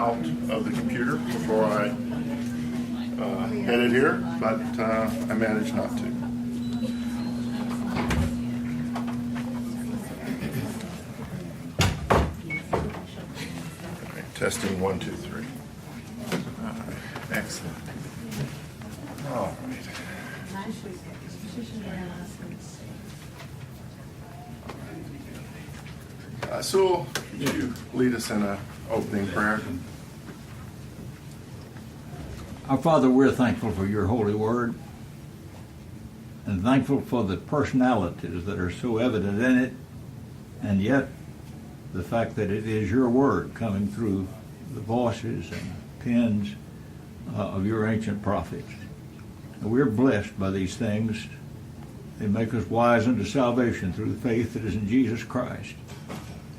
out of the computer before I hit it here, but I managed not to. Okay, testing 1, 2, 3. All right, excellent. All right. Sewell, could you lead us in an opening prayer? Our Father, we're thankful for your holy word and thankful for the personalities that are so evident in it, and yet the fact that it is your word coming through the voices and pens of your ancient prophets. And we're blessed by these things. They make us wise unto salvation through the faith that is in Jesus Christ.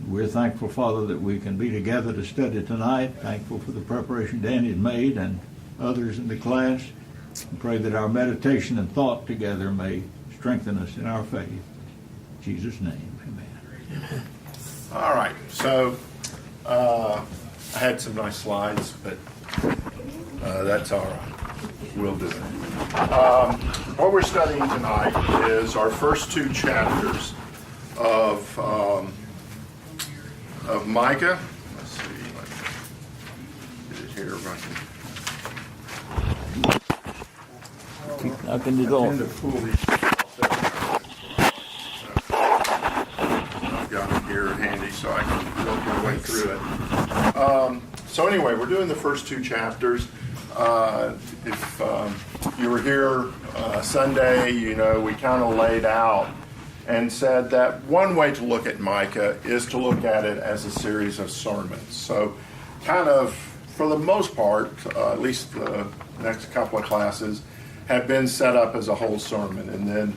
We're thankful, Father, that we can be together to study tonight. Thankful for the preparation Danny's made and others in the class. And pray that our meditation and thought together may strengthen us in our faith. In Jesus' name, amen. All right, so I had some nice slides, but that's all right. We'll do it. What we're studying tonight is our first 2 chapters of Micah. Let's see. Get it here. Keep knocking it off. I've got it here handy so I can work my way through it. So anyway, we're doing the first 2 chapters. If you were here Sunday, you know, we kind of laid out and said that one way to look at Micah is to look at it as a series of sermons. So kind of, for the most part, at least the next couple of classes, have been set up as a whole sermon. And then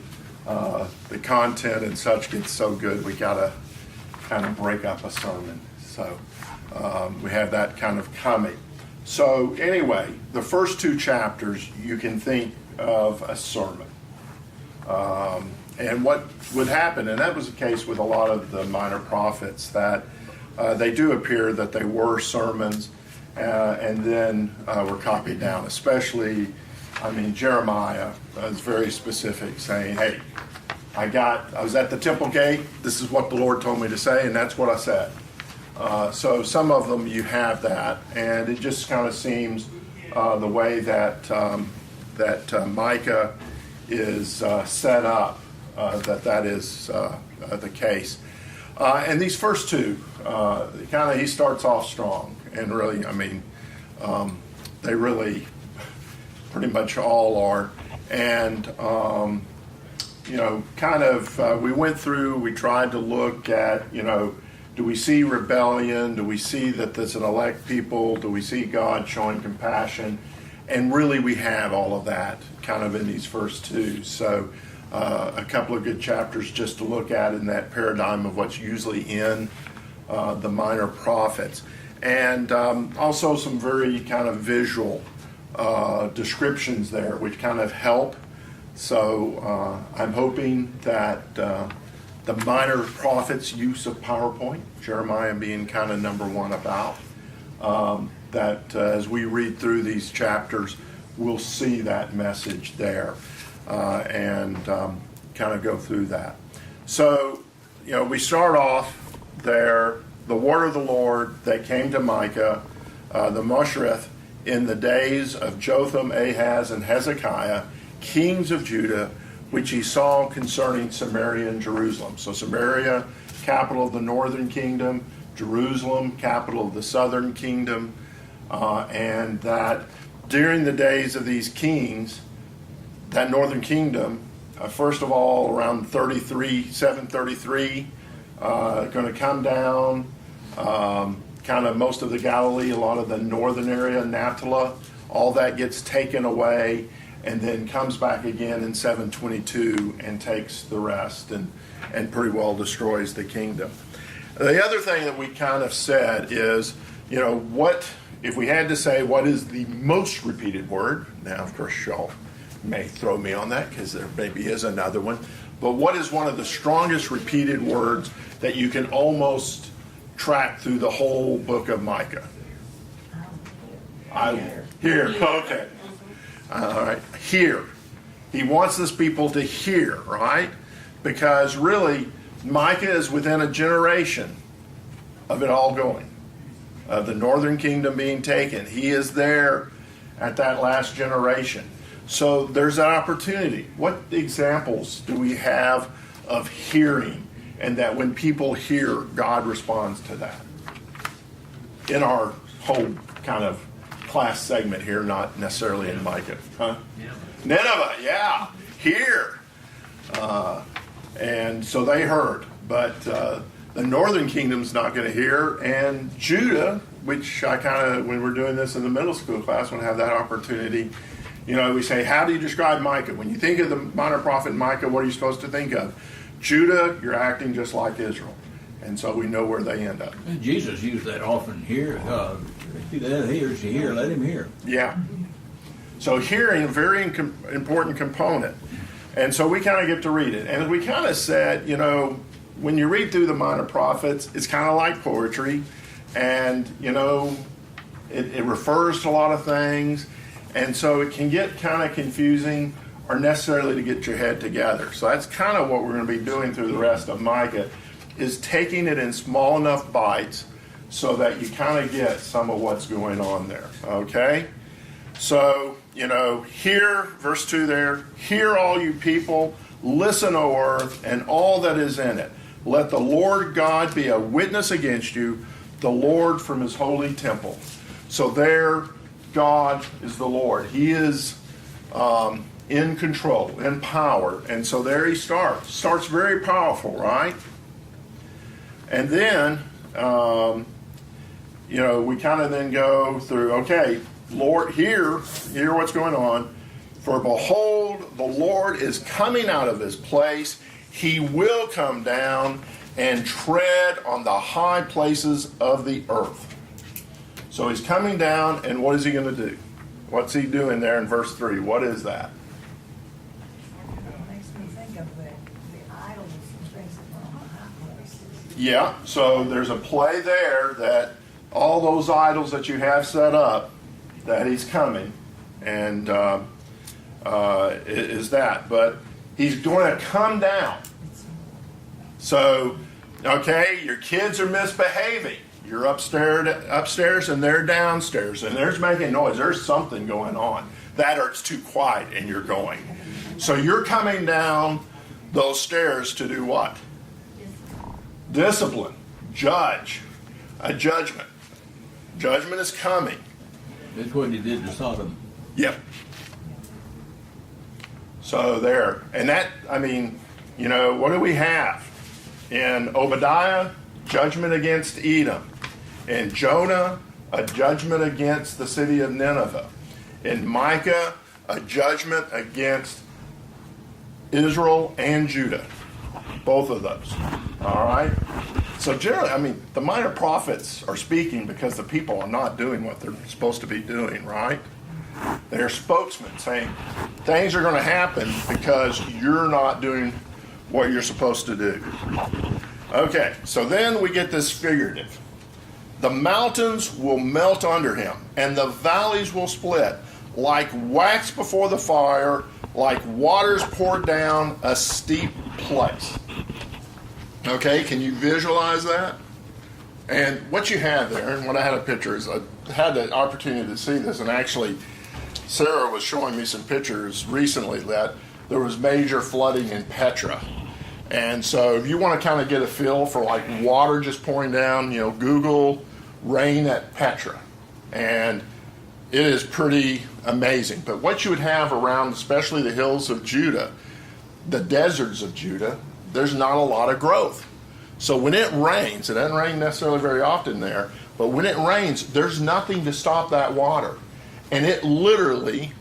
the content and such gets so good, we got to kind of break up a sermon. So we have that kind of coming. So anyway, the first 2 chapters you can think of a sermon. And what would happen, and that was the case with a lot of the minor prophets, that they do appear that they were sermons and then were copied down. Especially, Jeremiah is very specific, saying, hey, I was at the temple gate, this is what the Lord told me to say, and that's what I said. So some of them you have that, and it just kind of seems the way that Micah is set up, that is the case. And these first 2, he starts off strong, and really, they really pretty much all are. And we went through, we tried to look at, do we see rebellion? Do we see that there's an elect people? Do we see God showing compassion? And really we have all of that kind of in these first 2. So a couple of good chapters just to look at in that paradigm of what's usually in the minor prophets. And also some very kind of visual descriptions there, which kind of help. So I'm hoping that the minor prophets' use of PowerPoint, Jeremiah being kind of number 1 about, that as we read through these chapters, we'll see that message there and kind of go through that. So, we start off there, the word of the Lord that came to Micah, the Moshereth, in the days of Jotham, Ahaz, and Hezekiah, kings of Judah, which he saw concerning Samaria and Jerusalem. So Samaria, capital of the northern kingdom, Jerusalem, capital of the southern kingdom, and that during the days of these kings, that northern kingdom, first of all, around 733, going to come down, kind of most of the Galilee, a lot of the northern area, Naphtali, all that gets taken away, and then comes back again in 722 and takes the rest and pretty well destroys the kingdom. The other thing that we kind of said is, what, if we had to say what is the most repeated word, now of course y'all may throw me on that because there maybe is another one, but what is one of the strongest repeated words that you can almost track through the whole book of Micah? Here. Okay. All right. Hear. He wants his people to hear, right? Because really, Micah is within a generation of it all going, of the northern kingdom being taken. He is there at that last generation. So there's that opportunity. What examples do we have of hearing, and that when people hear, God responds to that? In our whole kind of class segment here, not necessarily in Micah. Huh? Nineveh, yeah. Hear. And so they heard. But the northern kingdom's not going to hear. And Judah, which I kind of, when we're doing this in the middle school class, want to have that opportunity. You know, we say, how do you describe Micah? When you think of the minor prophet Micah, what are you supposed to think of? Judah, you're acting just like Israel. And so we know where they end up. And Jesus used that often here. He that hears to hear, let him hear. Yeah. So hearing, a very important component. And so we kind of get to read it. And we kind of said, you know, when you read through the minor prophets, it's kind of like poetry. And, you know, it refers to a lot of things. And so it can get kind of confusing or necessarily to get your head together. So that's kind of what we're going to be doing through the rest of Micah, is taking it in small enough bites so that you kind of get some of what's going on there, okay? So, you know, hear, verse 2 there, hear all you people, listen, O earth, and all that is in it. Let the Lord God be a witness against you, the Lord from his holy temple. So there, God is the Lord. He is in control, in power. And so there he starts. Starts very powerful, right? And then, you know, we kind of then go through, okay, Lord, hear what's going on. For behold, the Lord is coming out of his place. He will come down and tread on the high places of the earth. So he's coming down, and what is he going to do? What's he doing there in verse 3? What is that? It makes me think of the idols and things that were on high places. Yeah, so there's a play there that all those idols that you have set up, that he's coming, and is that. But he's going to come down. So, okay, your kids are misbehaving. You're upstairs and they're downstairs, and there's making noise. There's something going on. That or it's too quiet and you're going. So you're coming down those stairs to do what? Discipline. Judge. A judgment. Judgment is coming. That's what he did to Sodom. Yep. So there. And that, I mean, you know, what do we have? In Obadiah, judgment against Edom. In Jonah, a judgment against the city of Nineveh. In Micah, a judgment against Israel and Judah. Both of those. All right? So generally, I mean, the minor prophets are speaking because the people are not doing what they're supposed to be doing, right? They're spokesmen saying things are going to happen because you're not doing what you're supposed to do. Okay, so then we get this figurative. The mountains will melt under him, and the valleys will split, like wax before the fire, like waters poured down a steep place. Okay, can you visualize that? And what you have there, and what I had a picture is, I had the opportunity to see this, and actually Sarah was showing me some pictures recently that there was major flooding in Petra. And so if you want to kind of get a feel for like water just pouring down, you know, Google rain at Petra. And it is pretty amazing. But what you would have around, especially the hills of Judah, the deserts of Judah, there's not a lot of growth. So when it rains, it doesn't rain necessarily very often there, but when it rains, there's nothing to stop that water. And it literally,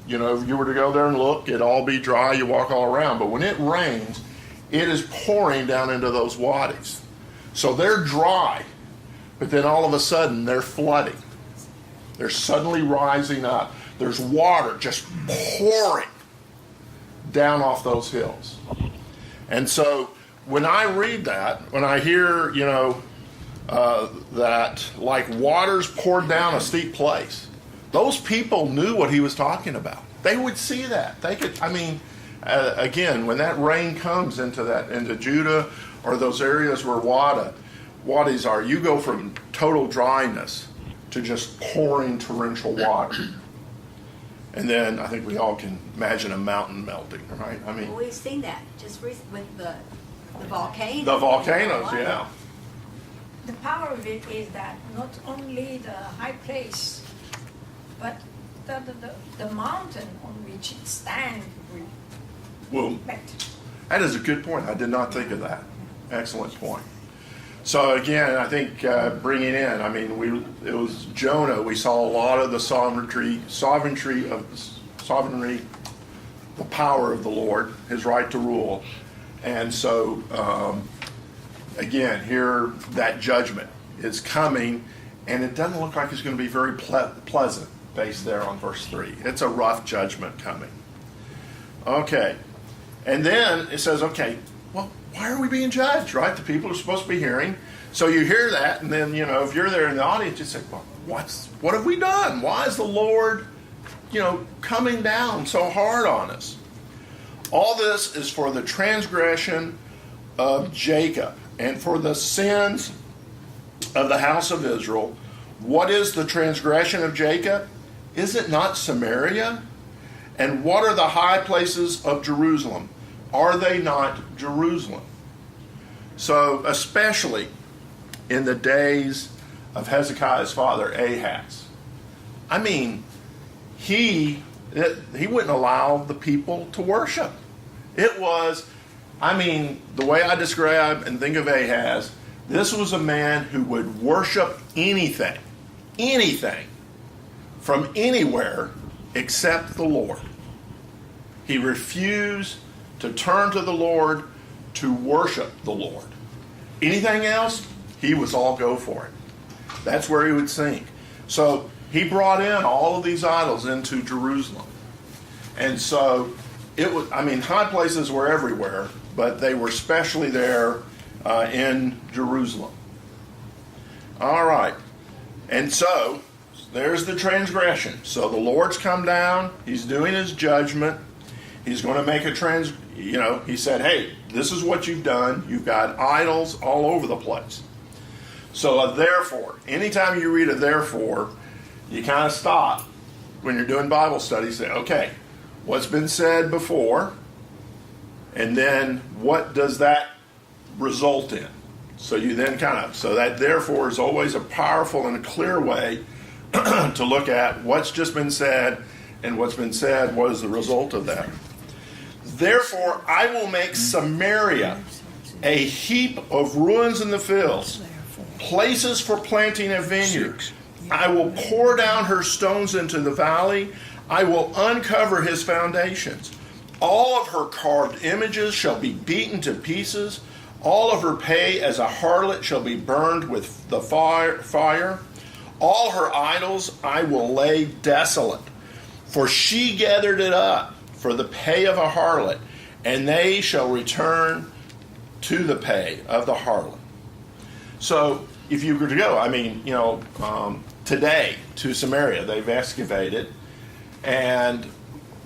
you know, if you were to go there and look, it'd all be dry, you walk all around. But when it rains, it is pouring down into those wadis. So they're dry, but then all of a sudden they're flooding. They're suddenly rising up. There's water just pouring down off those hills. And so when I read that, when I hear, that like waters poured down a steep place, Those people knew what he was talking about. They would see that. They could, again, when that rain comes into Judah or those areas where wadis are, you go from total dryness to just pouring torrential water. And then I think we all can imagine a mountain melting, right? Well, we've seen that just recently with the volcanoes. The volcanoes, yeah. The power of it is that not only the high place, but the mountain on which it stands will Well, melt. that is a good point. I did not think of that. Excellent point. So again, I think bringing in, it was Jonah. We saw a lot of the sovereignty, the power of the Lord, His right to rule, and so again, here that judgment is coming, and it doesn't look like it's going to be very pleasant. Based there on verse 3, it's a rough judgment coming. Okay, and then it says, okay, well, why are we being judged, right? The people are supposed to be hearing. So you hear that, and then, if you're there in the audience, you say, well, what have we done? Why is the Lord, coming down so hard on us? All this is for the transgression of Jacob and for the sins of the house of Israel. What is the transgression of Jacob? Is it not Samaria? And what are the high places of Jerusalem? Are they not Jerusalem? So, especially in the days of Hezekiah's father, Ahaz. He wouldn't allow the people to worship. It was, the way I describe and think of Ahaz, this was a man who would worship anything, from anywhere except the Lord. He refused to turn to the Lord to worship the Lord. Anything else, he was all go for it. That's where he would sink. So he brought in all of these idols into Jerusalem. And so it was, high places were everywhere, but they were especially there in Jerusalem. All right. And so there's the transgression. So the Lord's come down. He's doing his judgment. He's going to make he said, hey, this is what you've done. You've got idols all over the place. So therefore, anytime you read a therefore, you kind of stop when you're doing Bible study. Say, okay, what's been said before? And then what does that result in? So you then so that therefore is always a powerful and a clear way to look at what's just been said, and what's been said, what is the result of that. Therefore, I will make Samaria a heap of ruins in the fields, places for planting a vineyard. I will pour down her stones into the valley. I will uncover his foundations. All of her carved images shall be beaten to pieces. All of her pay as a harlot shall be burned with the fire. All her idols I will lay desolate, for she gathered it up for the pay of a harlot, and they shall return to the pay of the harlot. So if you were to go, today to Samaria, they've excavated, and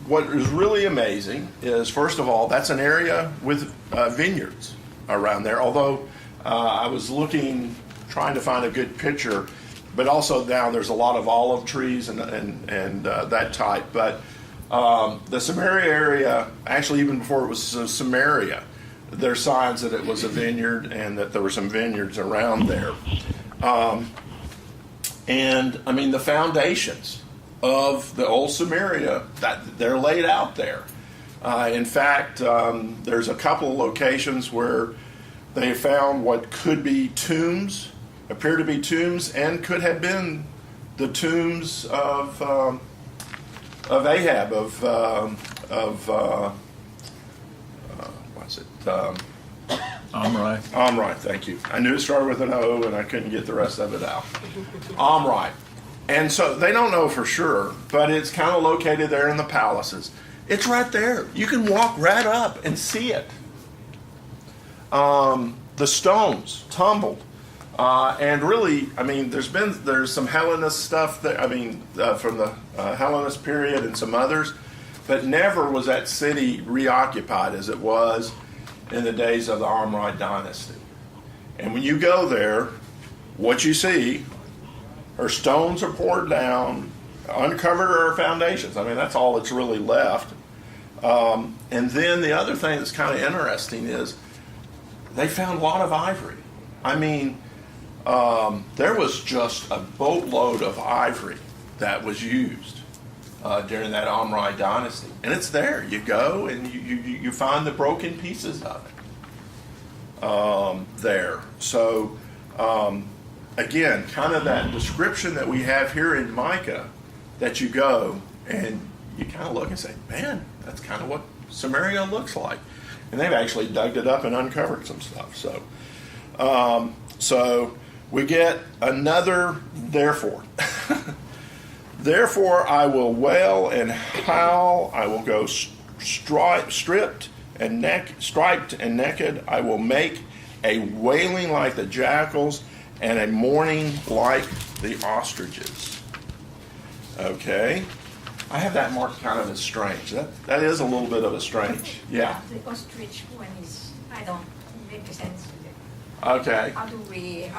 what is really amazing is, first of all, that's an area with vineyards around there, although I was trying to find a good picture, but also down there's a lot of olive trees and that type. But the Samaria area, actually even before it was Samaria, there's signs that it was a vineyard and that there were some vineyards around there. The foundations of the old Samaria, that they're laid out there. In fact, there's a couple of locations where they found what could be tombs, appear to be tombs, and could have been the tombs of Ahab, what's it? Omri, thank you. I knew it started with an O, and I couldn't get the rest of it out. Omri. And so they don't know for sure, but it's kind of located there in the palaces. It's right there. You can walk right up and see it. The stones tumbled. And really, I mean, there's some Hellenist stuff that, from the Hellenist period and some others, but never was that city reoccupied as it was in the days of the Omride dynasty. And when you go there, what you see are stones are poured down, uncovered are her foundations. I mean, that's all that's really left. And then the other thing that's kind of interesting is they found a lot of ivory. I mean, there was just a boatload of ivory that was used during that Omride dynasty. And it's there. You go and you find the broken pieces of it there. So, again, kind of that description that we have here in Micah, that you go and you kind of look and say, man, that's kind of what Samaria looks like. And they've actually dug it up and uncovered some stuff. So we get another therefore. Therefore I will wail and howl. I will go stripped and striped and naked. I will make a wailing like the jackals and a mourning like the ostriches. Okay. I have that marked kind of as strange. That is a little bit of a strange. Yeah. The ostrich one is, I don't make sense with it. Okay. How do we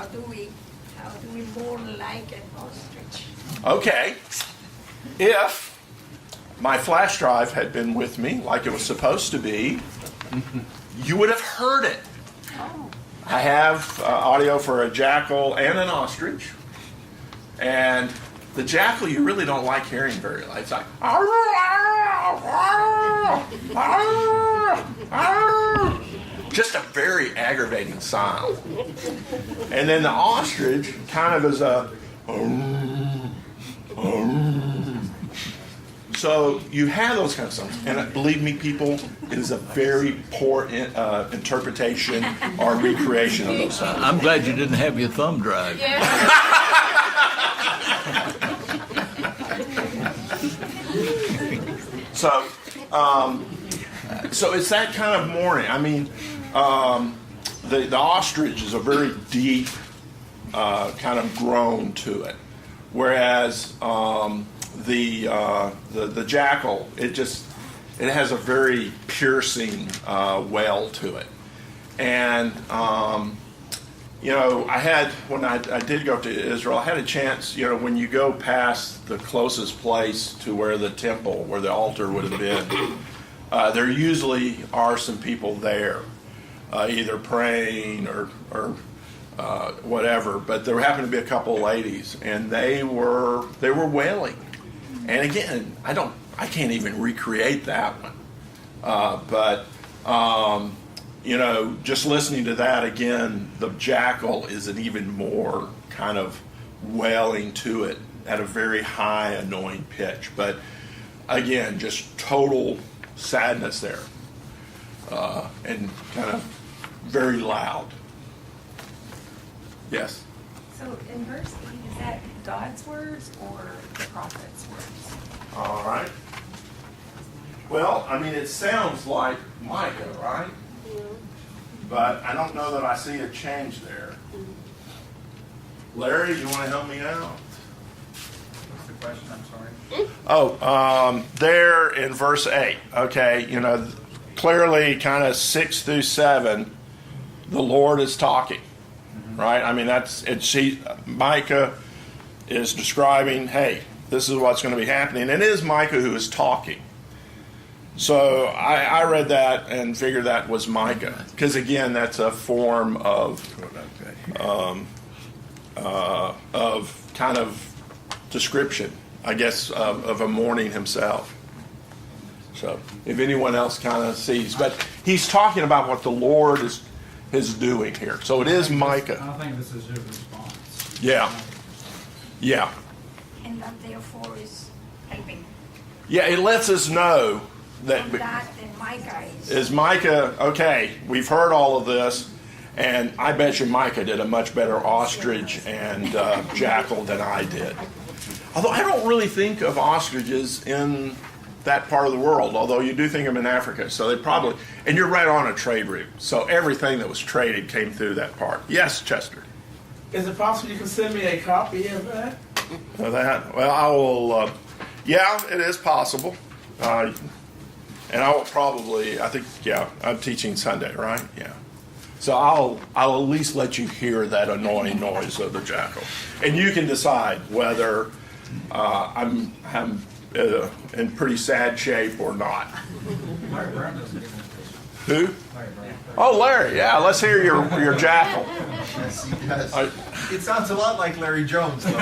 mourn like an ostrich? Okay. If my flash drive had been with me like it was supposed to be, you would have heard it. Oh. I have audio for a jackal and an ostrich. And the jackal you really don't like hearing very loud. It's like, just a very aggravating sound. And then the ostrich kind of is a, so you have those kind of sounds. And believe me, people, it is a very poor interpretation or recreation of those sounds. I'm glad you didn't have your thumb drive. So it's that kind of mourning. I mean, the ostrich is a very deep kind of groan to it, whereas the jackal, it has a very piercing wail to it. And when I did go to Israel, I had a chance, when you go past the closest place to where the temple, where the altar would have been, there usually are some people there, either praying or whatever. But there happened to be a couple of ladies, and they were wailing. And again, I can't even recreate that one. But just listening to that again, the jackal is an even more kind of wailing to it at a very high, annoying pitch. But again, just total sadness there, and kind of very loud. Yes? So in verse 8, is that God's words or the prophet's words? All right. Well, I mean, it sounds like Micah, right? But I don't know that I see a change there. Larry, you want to help me out? What's the question? I'm sorry. There in verse 8, okay, clearly kind of 6 through 7, the Lord is talking, right? I mean, Micah is describing, hey, this is what's going to be happening. And it is Micah who is talking. So I read that and figured that was Micah. Because again, that's a form of kind of description, I guess, of a mourning himself. So if anyone else kind of sees. But he's talking about what the Lord is doing here. So it is Micah. I think this is his response. Yeah. Yeah. And that therefore is helping. Yeah, it lets us know that And that and Micah is Micah, okay, we've heard all of this, and I bet you Micah did a much better ostrich and jackal than I did. Although I don't really think of ostriches in that part of the world, although you do think of them in Africa. So they probably, and you're right on a trade route. So everything that was traded came through that part. Yes, Chester? Is it possible you can send me a copy of that? Well, I will. Yeah, it is possible. And I will probably. I think. Yeah, I'm teaching Sunday, right? Yeah. So I'll at least let you hear that annoying noise of the jackal, and you can decide whether I'm in pretty sad shape or not. Larry Brown doesn't get Who? an Larry Brown. Oh, Larry. Yeah, let's hear your jackal. Yes, he does. I- It sounds a lot like Larry Jones, though.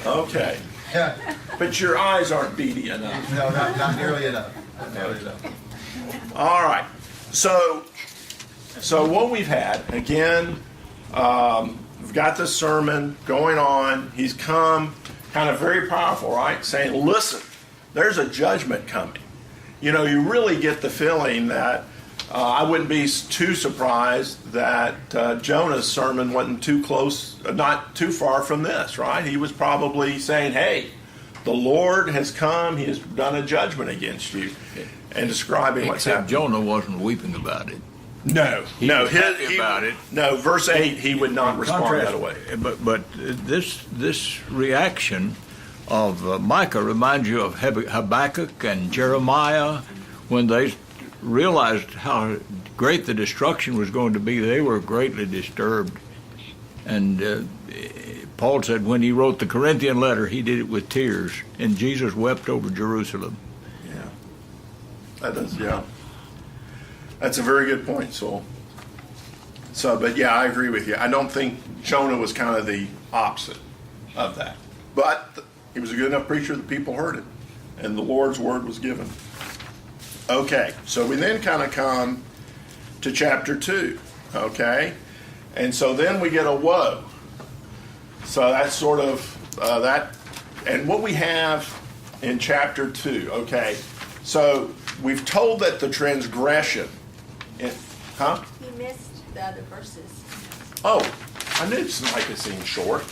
Okay, Yeah. but your eyes aren't beady enough. No, not nearly enough. Not nearly enough. All right. So what we've had again, we've got this sermon going on. He's come, kind of very powerful, right? Saying, "Listen, there's a judgment coming." You know, you really get the feeling that I wouldn't be too surprised that Jonah's sermon wasn't too close, not too far from this, right? He was probably saying, "Hey, the Lord has come. He has done a judgment against you," and describing what's Except happening. Jonah wasn't weeping about it. No, He no, was happy about it. No, verse 8, he would not respond Contrast- that way. But this reaction of Micah reminds you of Habakkuk and Jeremiah when they realized how great the destruction was going to be. They were greatly disturbed. And Paul said when he wrote the Corinthian letter, he did it with tears, and Jesus wept over Jerusalem. Yeah, that does. Yeah, that's a very good point, Saul. So, but yeah, I agree with you. I don't think Jonah was kind of the opposite of that, but he was a good enough preacher that people heard it, and the Lord's word was given. Okay, so we then kind of come to chapter 2. Okay, and so then we get a woe. So that's sort of that, and what we have in chapter 2. Okay, so we've told that the transgression, huh? He missed the other verses. Oh, I knew Micah seemed short.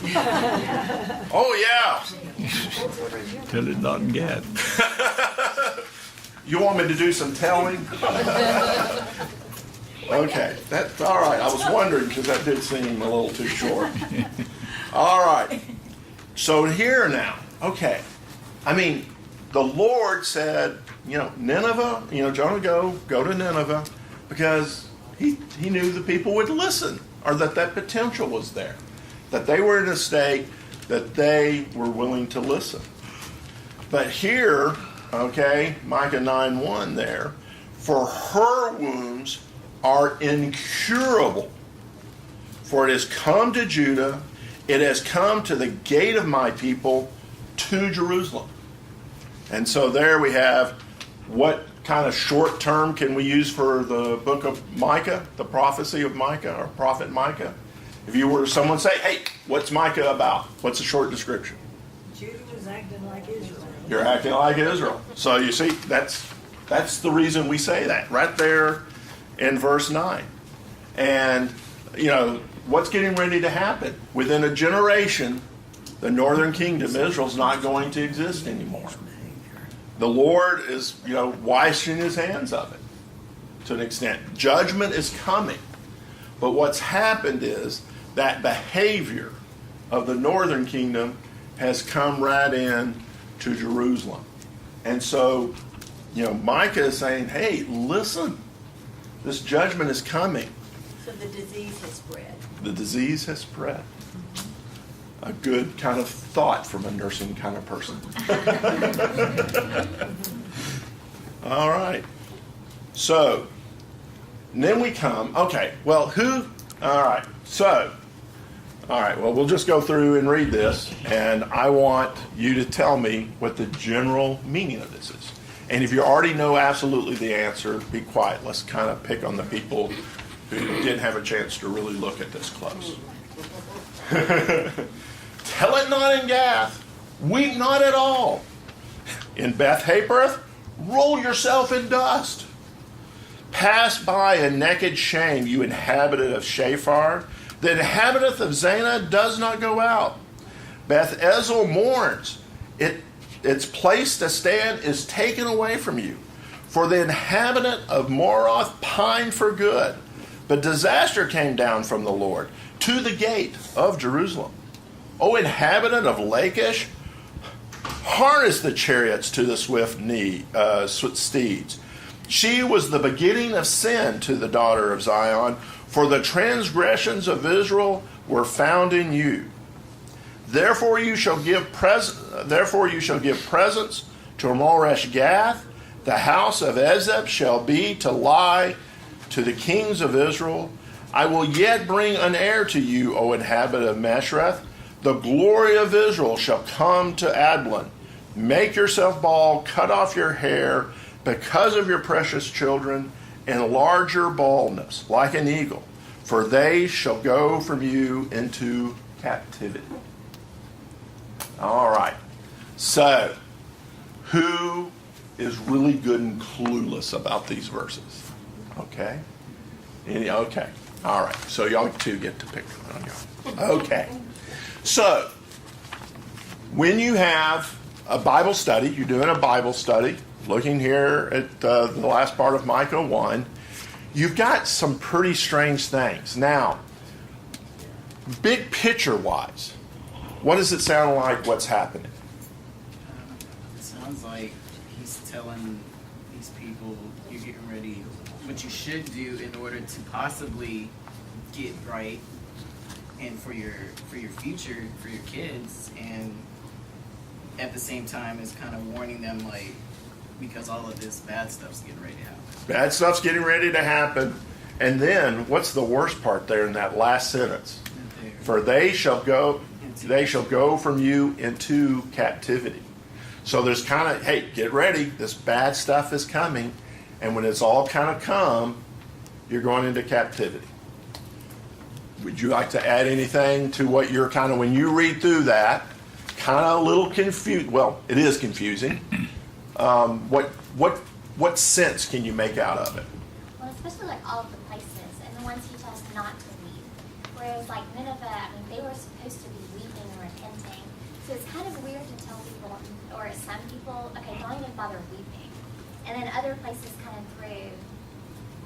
Oh yeah. Till it not in Gad. You want me to do some telling? Okay, that's all right. I was wondering because that did seem a little too short. All right. So here now, okay. I mean, the Lord said, Nineveh, Jonah, go to Nineveh, because he knew the people would listen, or that potential was there, that they were in a state that they were willing to listen. But here, okay, Micah 9:1 there, for her wounds are incurable, for it has come to Judah, it has come to the gate of my people, to Jerusalem. And so there we have, what kind of short term can we use for the book of Micah, the prophecy of Micah, or prophet Micah? If you were someone say, hey, what's Micah about? What's a short description? Judah was acting like Israel. You're acting like Israel. So you see, that's the reason we say that, right there in verse 9. And, what's getting ready to happen? Within a generation, the northern kingdom, Israel's not going to exist anymore. The Lord is, washing his hands of it to an extent. Judgment is coming. But what's happened is that behavior of the northern kingdom has come right in to Jerusalem. And so, Micah is saying, hey, listen, this judgment is coming. So the disease has spread. The disease has spread. A good kind of thought from a nursing kind of person. All right. So, and then we come, okay, well, all right, well, we'll just go through and read this, and I want you to tell me what the general meaning of this is. And if you already know absolutely the answer, be quiet. Let's kind of pick on the people who didn't have a chance to really look at this close. Tell it not in Gath, weep not at all. In Beth Hapereth, roll yourself in dust. Pass by in naked shame, you inhabitant of Shaphar. The inhabitant of Zana does not go out. Beth Ezel mourns. Its place to stand is taken away from you. For the inhabitant of Moroth pined for good. But disaster came down from the Lord to the gate of Jerusalem. O inhabitant of Lachish, harness the chariots to the swift steeds. She was the beginning of sin to the daughter of Zion, for the transgressions of Israel were found in you. Therefore you shall give presents to Moresh Gath. The house of Ezeb shall be to lie to the kings of Israel. I will yet bring an heir to you, O inhabitant of Meshreth. The glory of Israel shall come to Adlon. Make yourself bald, cut off your hair, because of your precious children, enlarge your baldness like an eagle, for they shall go from you into captivity. All right. So, who is really good and clueless about these verses? Okay? Okay. All right. So y'all two get to pick on y'all. Okay. So, when you have a Bible study, you're doing a Bible study, looking here at the last part of Micah 1, you've got some pretty strange things. Now, big picture-wise, what does it sound like what's happening? It sounds like he's telling these people, you're getting ready, what you should do in order to possibly get right and for your future, for your kids, and at the same time is kind of warning them, like, because all of this bad stuff's getting ready to happen. Bad stuff's getting ready to happen. And then, what's the worst part there in that last sentence? For they shall go from you into captivity. So there's kind of, hey, get ready. This bad stuff is coming. And when it's all kind of come, you're going into captivity. Would you like to add anything to what you're kind of, when you read through that, kind of a little confused? Well, it is confusing. What sense can you make out of it? Well, especially like all of the places and the ones he tells not to weep. Whereas like Nineveh, I mean, they were supposed to be weeping and repenting. So it's kind of weird to tell people, or some people, okay, don't even bother weeping. And then other places kind of through,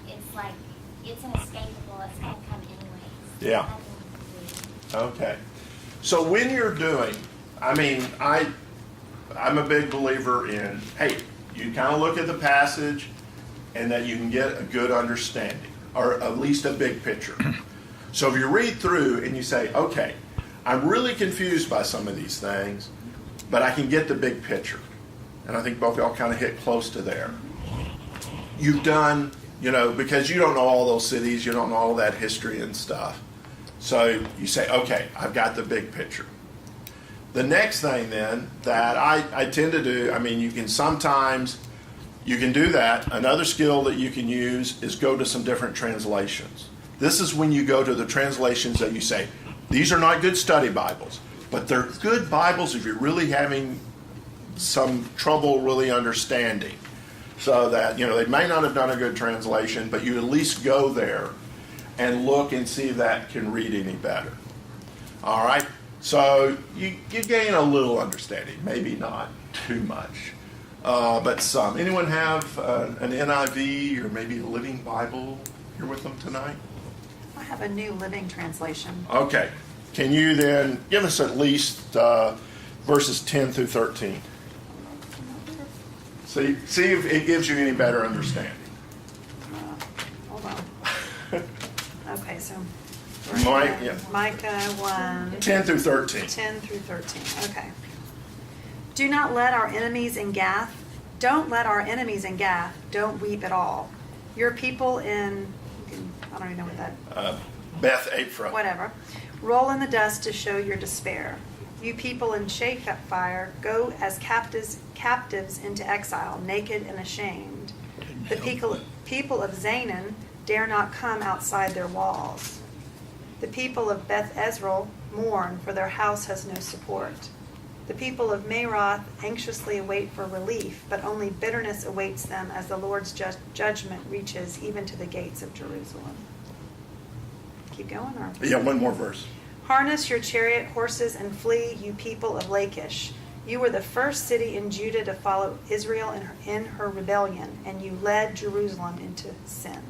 it's like, it's inescapable, it's going to come anyways. Yeah. Okay. So when you're doing, I mean, I'm a big believer in, hey, you kind of look at the passage and that you can get a good understanding, or at least a big picture. So if you read through and you say, okay, I'm really confused by some of these things, but I can get the big picture. And I think both of y'all kind of hit close to there. You've done, because you don't know all those cities, you don't know all that history and stuff. So you say, okay, I've got the big picture. The next thing then that I tend to do, I mean, you can do that. Another skill that you can use is go to some different translations. This is when you go to the translations that you say, these are not good study Bibles, but they're good Bibles if you're really having some trouble really understanding. So that, they may not have done a good translation, but you at least go there and look and see if that can read any better. All right? So you gain a little understanding, maybe not too much, but some. Anyone have an NIV or maybe a Living Bible here with them tonight? I have a New Living Translation. Okay. Can you then give us at least verses 10 through 13? See if it gives you any better understanding. Hold on. Okay, so Micah 1. 10 through 13. 10 through 13. Okay. Do not let our enemies in Gath. Don't let our enemies in Gath. Don't weep at all. Your people in, I don't even know what that. Beth Aphrah. Whatever. Roll in the dust to show your despair. You people in Shaphat, go as captives into exile, naked and ashamed. The people of Zanan dare not come outside their walls. The people of Beth Ezrael mourn, for their house has no support. The people of Maroth anxiously await for relief, but only bitterness awaits them as the Lord's judgment reaches even to the gates of Jerusalem. Keep going, or? Yeah, one more verse. Harness your chariot horses and flee, you people of Lachish. You were the first city in Judah to follow Israel in her rebellion, and you led Jerusalem into sin.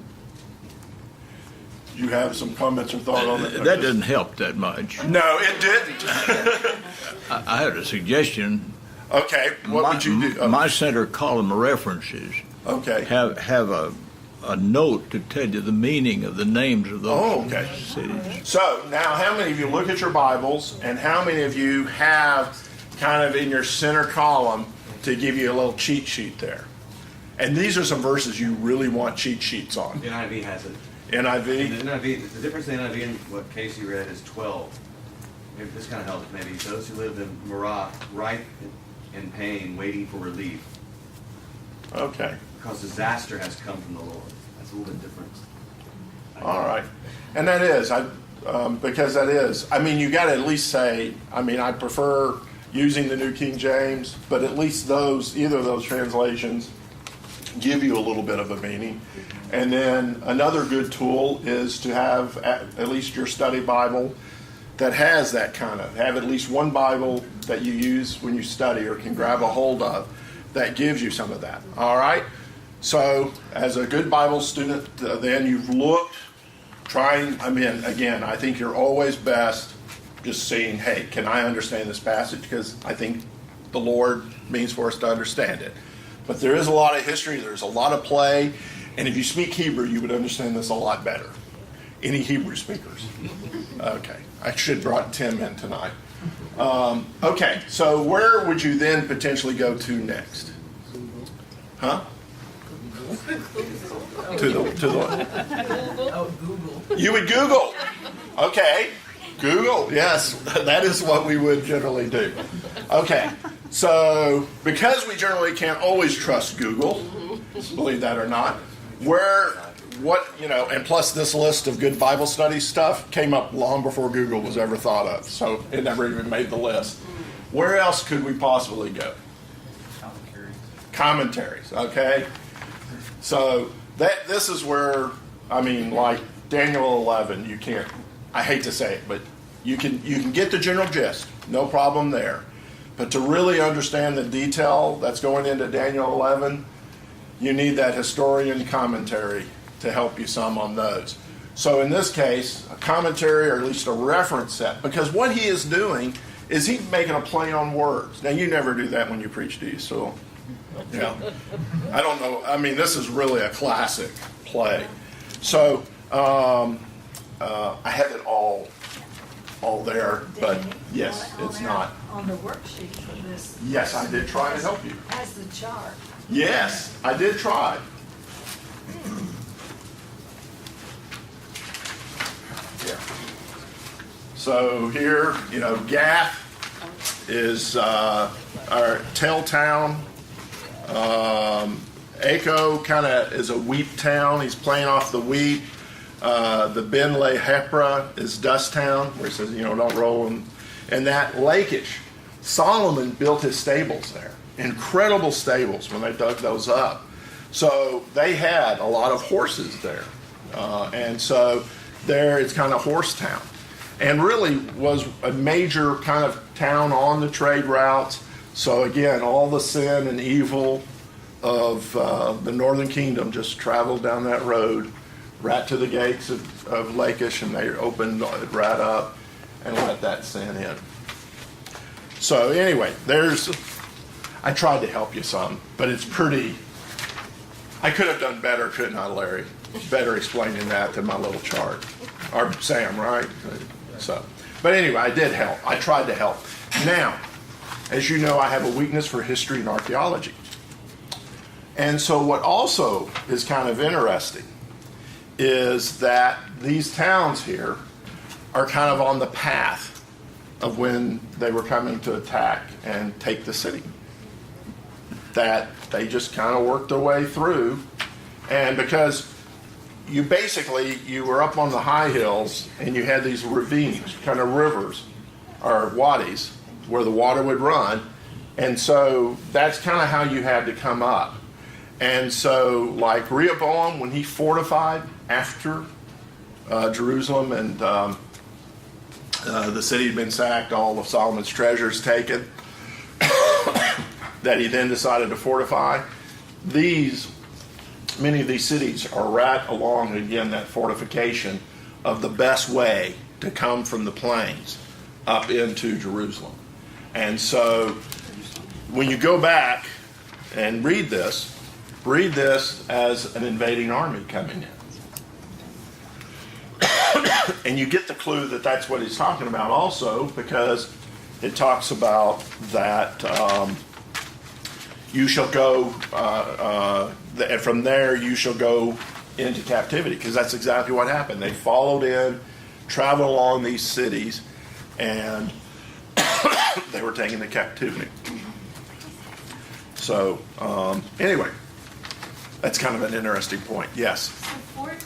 you have some comments or thought on it? That doesn't help that much. No, it didn't. I had a suggestion. Okay, what would you do? My center column of references Okay. have a note to tell you the meaning of the names of those Oh, okay. cities. So now, how many of you look at your Bibles, and how many of you have kind of in your center column to give you a little cheat sheet there? And these are some verses you really want cheat sheets on. NIV has it. NIV? And the NIV, the difference in the NIV and what Casey read is 12. Maybe this kind of helps. Maybe those who live in Marah, ripe in pain, waiting for relief, Okay. because disaster has come from the Lord. That's a little bit different. All right. And that is, because that is, I mean, you got to at least say, I mean, I prefer using the New King James, but at least either of those translations give you a little bit of a meaning. And then another good tool is to have at least your study Bible that has that have at least one Bible that you use when you study or can grab a hold of that gives you some of that. All right? So as a good Bible student, then you've looked, again, I think you're always best just saying, hey, can I understand this passage? Because I think the Lord means for us to understand it. But there is a lot of history, there's a lot of play, and if you speak Hebrew, you would understand this a lot better. Any Hebrew speakers? Okay. I should have brought Tim in tonight. Okay, so where would you then potentially go to next? Huh? To the Oh, Google. You would Google. Okay. Google, yes. That is what we would generally do. Okay. So, because we generally can't always trust Google, believe that or not, and plus this list of good Bible study stuff came up long before Google was ever thought of. So it never even made the list. Where else could we possibly go? Commentaries, okay? So this is where, like Daniel 11, you can't, I hate to say it, but you can get the general gist, no problem there. But to really understand the detail that's going into Daniel 11, you need that historian commentary to help you some on those. So in this case, a commentary or at least a reference set, because what he is doing is he's making a play on words. Now, you never do that when you preach, do you? So, yeah. I don't know. I mean, this is really a classic play. So I have it all there, but yes, it's not. On the worksheet for this. Yes, I did try to help you. As the chart. Yes, I did try. Yeah. So here, Gath is our tail town. Acho kind of is a wheat town. He's playing off the wheat. The Ben Le Hepra is dust town, where he says, don't roll. And that Lachish, Solomon built his stables there. Incredible stables when they dug those up. So they had a lot of horses there. And so there it's kind of horse town. And really was a major kind of town on the trade routes. So again, all the sin and evil of the northern kingdom just traveled down that road right to the gates of Lachish, and they opened it right up and let that sin in. So anyway, I tried to help you some, but it's pretty, I could have done better, couldn't I, Larry? Better explaining that than my little chart. Or Sam, right? So, but anyway, I did help. I tried to help. Now, as you know, I have a weakness for history and archaeology. And so what also is kind of interesting is that these towns here are kind of on the path of when they were coming to attack and take the city. That they just kind of worked their way through. And because you were up on the high hills and you had these ravines, kind of rivers or wadis where the water would run. And so that's kind of how you had to come up. And so like Rehoboam, when he fortified after Jerusalem and the city had been sacked, all of Solomon's treasures taken, that he then decided to fortify. Many of these cities are right along, again, that fortification of the best way to come from the plains up into Jerusalem. And so when you go back and read this as an invading army coming in. And you get the clue that that's what he's talking about also, because it talks about that you shall go, and from there you shall go into captivity, because that's exactly what happened. They followed in, traveled along these cities, and they were taken to captivity. So, anyway, that's kind of an interesting point. Yes? So 14,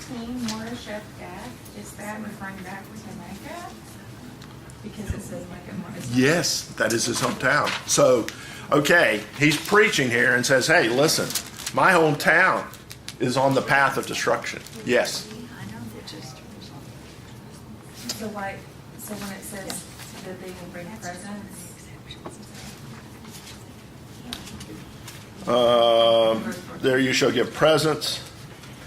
Morasheth Gath, is that referring back to Micah? Because it says Micah. Yes, that is his hometown. So, okay, he's preaching here and says, hey, listen, my hometown is on the path of destruction. Yes? So when it says that they will bring presents, there you shall give presents.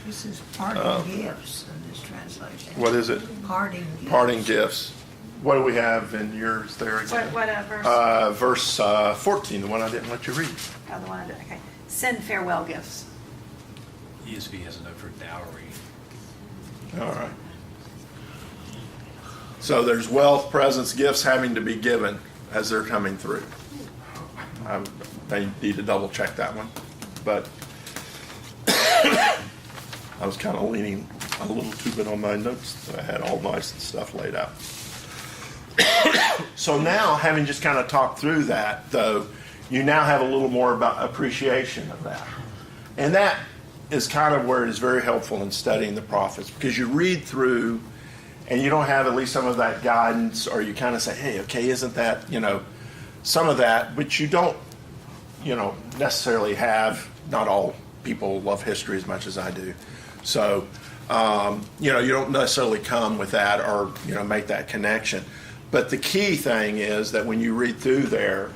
This is parting gifts in this translation. What is it? Parting gifts. Parting gifts. What do we have in yours there again? Whatever. Verse 14, the one I didn't let you read. Oh, the one I did. Okay. Send farewell gifts. ESV has a note for dowry. All right. So there's wealth, presents, gifts having to be given as they're coming through. I need to double check that one. But I was kind of leaning a little too bit on my notes. I had all my stuff laid out. So now, having just kind of talked through that, though, you now have a little more about appreciation of that. And that is kind of where it is very helpful in studying the prophets, because you read through and you don't have at least some of that guidance, or you kind of say, hey, okay, isn't that, some of that, but you don't, necessarily have. Not all people love history as much as I do. So, you don't necessarily come with that or, make that connection. But the key thing is that when you read through there,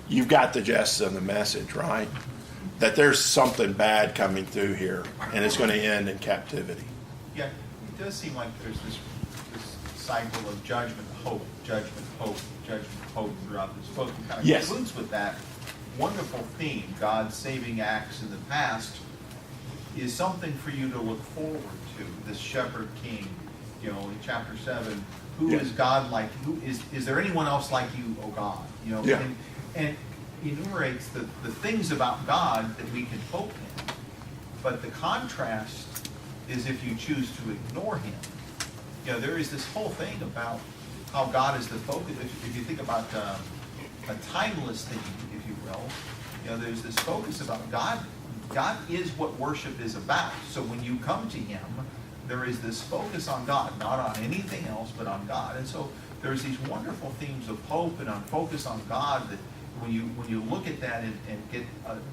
you've got the gist of the message, right? That there's something bad coming through here, and it's going to end in captivity. Yeah, it does seem like there's this cycle of judgment, hope, judgment, hope, judgment, hope throughout this book. It kind of Yes. concludes with that wonderful theme. God's saving acts in the past is something for you to look forward to. This shepherd king, in chapter 7, who Yes. is God like? Who is there anyone else like you, O God? Yeah. And enumerates the things about God that we can hope in. But the contrast is if you choose to ignore him. There is this whole thing about how God is the focus. If you think about a timeless thing, if you will, there's this focus about God. God is what worship is about. So when you come to him, there is this focus on God, not on anything else, but on God. And so there's these wonderful themes of hope and on focus on God that when you look at that and get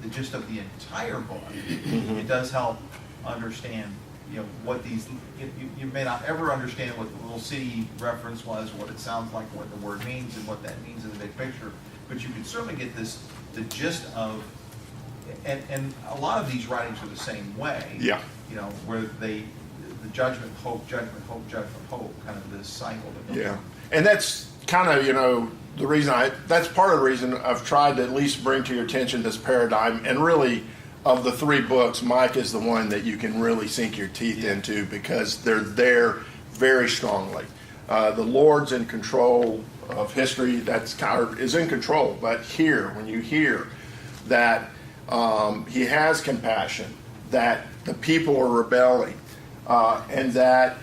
the gist of the entire book, it does help understand, what these, you may not ever understand what the little city reference was, what it sounds like, what the word means, and what that means in the big picture. But you can certainly get the gist of, and a lot of these writings are the same way. Yeah. Where the judgment, hope, judgment, hope, judgment, hope, kind of this cycle that goes Yeah. on. And that's kind of, the reason that's part of the reason I've tried to at least bring to your attention this paradigm. And really, of the three books, Mike is the one that you can really sink your teeth into, because they're there very strongly. The Lord's in control of history. That's is in control. But here, when you hear that he has compassion, that the people are rebelling, and that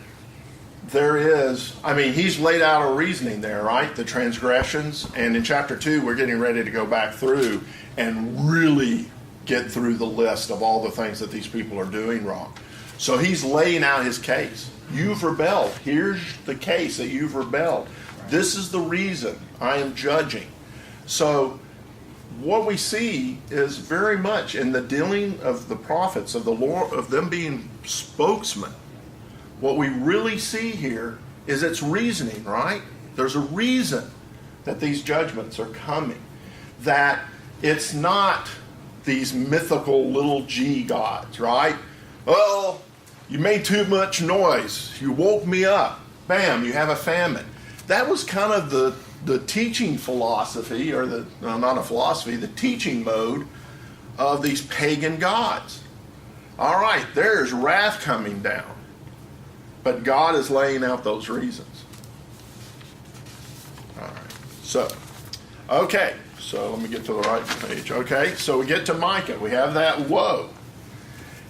there is, he's laid out a reasoning there, right? The transgressions. And in chapter 2, we're getting ready to go back through and really get through the list of all the things that these people are doing wrong. So he's laying out his case. You've rebelled. Here's the case that you've rebelled. This is the reason I am judging. So what we see is very much in the dealing of the prophets, of the Lord, of them being spokesmen. What we really see here is its reasoning, right? There's a reason that these judgments are coming. That it's not these mythical little g gods, right? Well, You made too much noise. You woke me up. Bam, you have a famine. That was kind of the teaching philosophy, or not a philosophy, the teaching mode of these pagan gods. All right, there's wrath coming down. But God is laying out those reasons. All right, so let me get to the right page. Okay, so we get to Micah. We have that woe.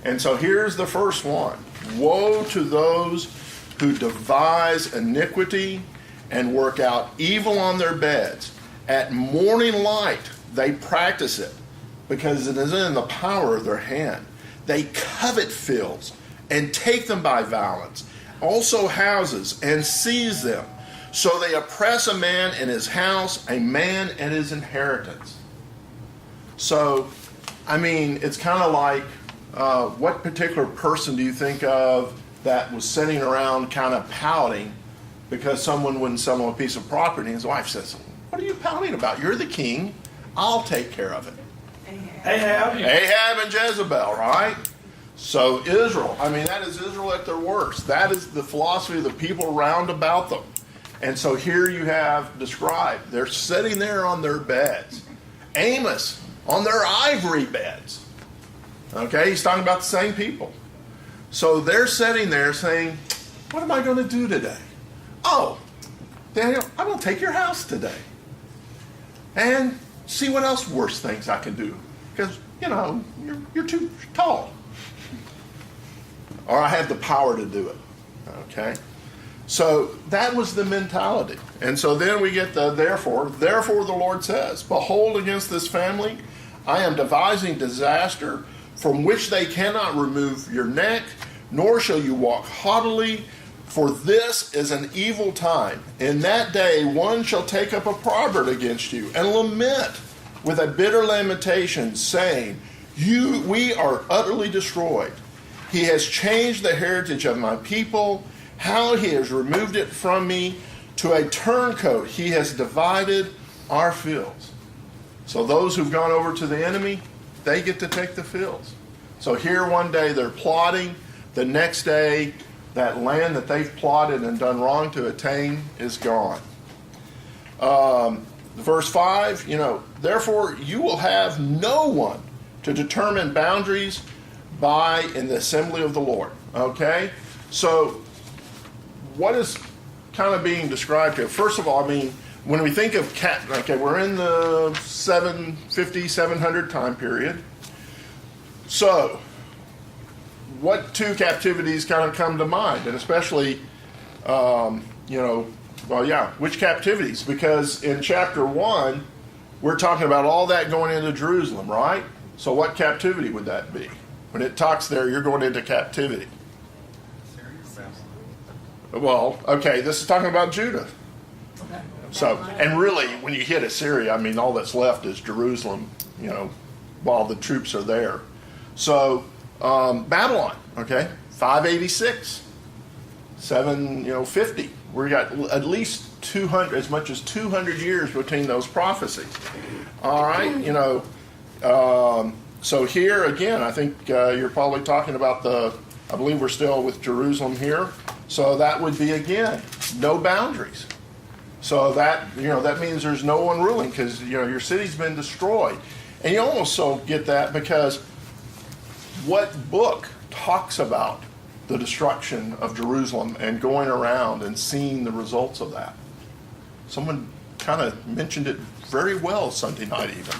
And so here's the first one. Woe to those who devise iniquity and work out evil on their beds. At morning light they practice it, because it is in the power of their hand. They covet fields and take them by violence, also houses, and seize them. So they oppress a man in his house, a man and his inheritance. So, I mean, it's kind of like, what particular person do you think of that was sitting around kind of pouting because someone wouldn't sell him a piece of property, and his wife says, "What are you pouting about? You're the king. I'll take care of it." Ahab and Jezebel, right? So Israel, I mean, that is Israel at their worst. That is the philosophy of the people round about them. And so here you have described, they're sitting there on their beds. Amos, on their ivory beds. Okay, he's talking about the same people. So they're sitting there saying, what am I going to do today? Oh, Daniel, I'm going to take your house today. And see what else worse things I can do. Because, you know, you're too tall. Or I have the power to do it. Okay? So that was the mentality. And so then we get the therefore. Therefore the Lord says, behold, against this family, I am devising disaster from which they cannot remove your neck, nor shall you walk haughtily, for this is an evil time. In that day one shall take up a proverb against you and lament with a bitter lamentation, saying, we are utterly destroyed. He has changed the heritage of my people, how he has removed it from me. To a turncoat he has divided our fields. So those who've gone over to the enemy, they get to take the fields. So here one day they're plotting, the next day that land that they've plotted and done wrong to attain is gone. Verse 5, therefore you will have no one to determine boundaries in the assembly of the Lord. Okay? So what is kind of being described here? First of all, I mean, when we think of we're in the 700 time period. So what two captivities kind of come to mind? And especially, which captivities? Because in chapter 1, we're talking about all that going into Jerusalem, right? So what captivity would that be? When it talks there, you're going into captivity. Well, okay, this is talking about Judah. So, and really, when you hit Assyria, I mean, all that's left is Jerusalem, while the troops are there. So, Babylon, okay, 586, 750. We got at least 200, as much as 200 years between those prophecies. All right, so here again, I think you're probably talking about I believe we're still with Jerusalem here. So that would be, again, no boundaries. So that means there's no one ruling, because your city's been destroyed. And you almost so get that because what book talks about the destruction of Jerusalem and going around and seeing the results of that? Someone kind of mentioned it very well Sunday night even.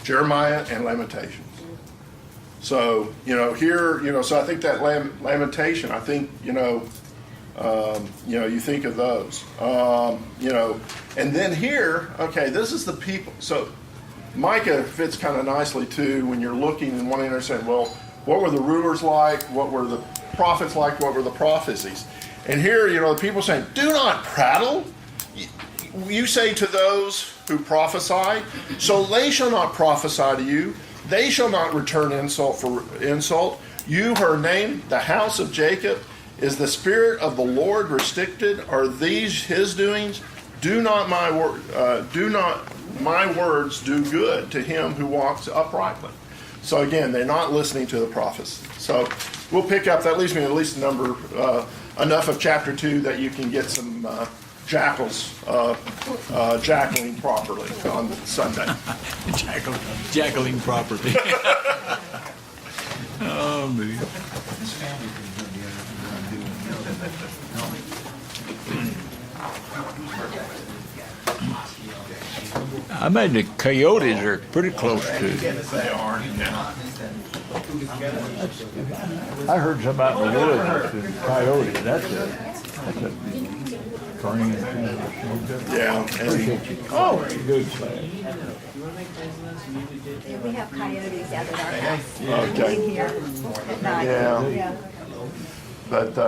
Jeremiah and Lamentations. So, here, so I think that lamentation, I think, you think of those, and then here, okay, this is the people. So Micah fits kind of nicely too when you're looking and wanting to understand, well, what were the rulers like? What were the prophets like? What were the prophecies? And here, the people saying, do not prattle. You say to those who prophesy, so they shall not prophesy to you. They shall not return insult for insult. You who are named the house of Jacob, is the spirit of the Lord restricted? Are these his doings? Do not my words do good to him who walks uprightly. So again, they're not listening to the prophecy. So we'll pick up, that leaves me at least enough of chapter 2 that you can get some jackals jackling properly on Sunday. Jackling property. Oh, man. I imagine the coyotes are pretty close to. They are now. I heard something about the village with coyotes. That's a strange thing. Yeah. Appreciate you. Oh, good class. We have coyotes out at our house. Okay. In here at night. Yeah. But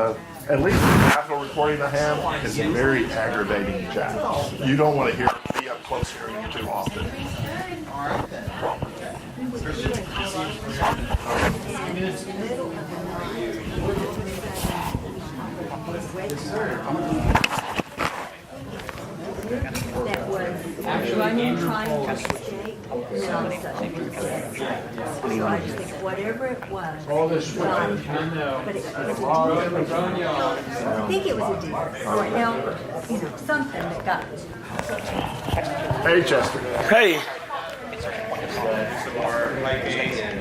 at least the capital recording I have is very aggravating jackals. You don't want to be up close hearing them too often. That was running, trying to escape, and then all of a sudden it said, so I just think whatever it was, but it was a deer. I think it was a deer, or an elk, something that got Hey, Chester. Hey. Some more hiking and